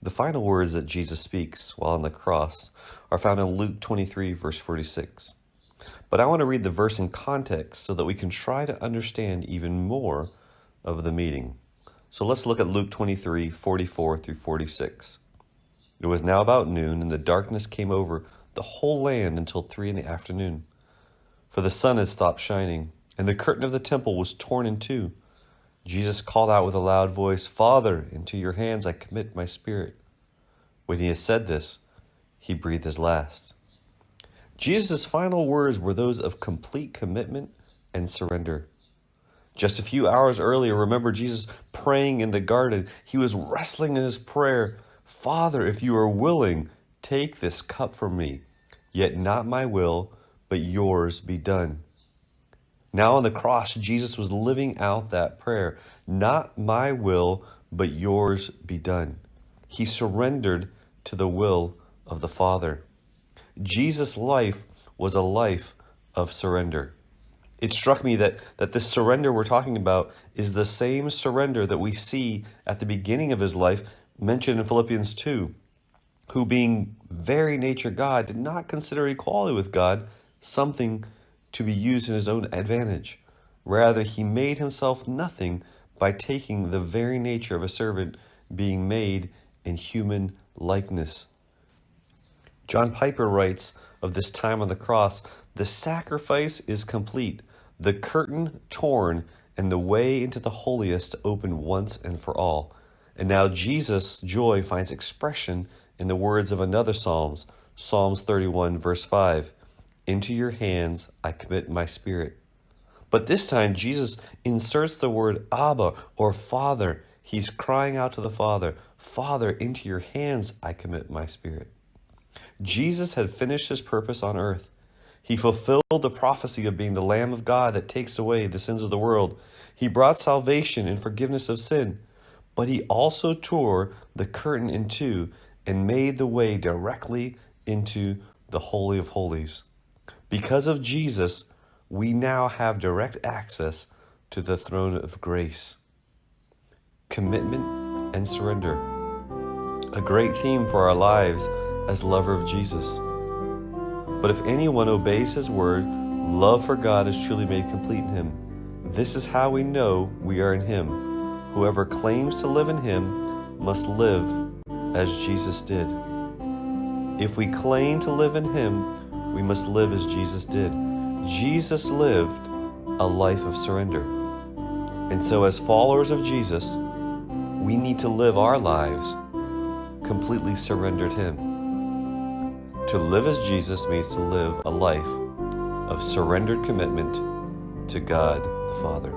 The final words that Jesus speaks while on the cross are found in Luke 23, verse 46. But I want to read the verse in context so that we can try to understand even more of the meeting. So let's look at Luke 23, 44 through 46. It was now about noon, and the darkness came over the whole land until 3 p.m. For the sun had stopped shining, and the curtain of the temple was torn in two. Jesus called out with a loud voice, "Father, into your hands I commit my spirit." When he had said this, he breathed his last. Jesus' final words were those of complete commitment and surrender. Just a few hours earlier, remember Jesus praying in the garden. He was wrestling in his prayer, "Father, if you are willing, take this cup from me. Yet not my will, but yours be done." Now on the cross, Jesus was living out that prayer. Not my will, but yours be done. He surrendered to the will of the Father. Jesus' life was a life of surrender. It struck me that this surrender we're talking about is the same surrender that we see at the beginning of his life mentioned in Philippians 2, who being very nature God did not consider equality with God something to be used in his own advantage. Rather, he made himself nothing by taking the very nature of a servant, being made in human likeness. John Piper writes of this time on the cross, "The sacrifice is complete, the curtain torn, and the way into the holiest opened once and for all." And now Jesus' joy finds expression in the words of another Psalms 31, verse 5. "Into your hands I commit my spirit." But this time Jesus inserts the word Abba, or Father. He's crying out to the Father, "Father, into your hands I commit my spirit." Jesus had finished his purpose on earth. He fulfilled the prophecy of being the Lamb of God that takes away the sins of the world. He brought salvation and forgiveness of sin. But he also tore the curtain in two and made the way directly into the Holy of Holies. Because of Jesus, we now have direct access to the throne of grace. Commitment and surrender. A great theme for our lives as lover of Jesus. But if anyone obeys his word, love for God is truly made complete in him. This is how we know we are in him. Whoever claims to live in him must live as Jesus did. If we claim to live in him, we must live as Jesus did. Jesus lived a life of surrender. And so as followers of Jesus, we need to live our lives completely surrendered to him. To live as Jesus means to live a life of surrendered commitment to God the Father.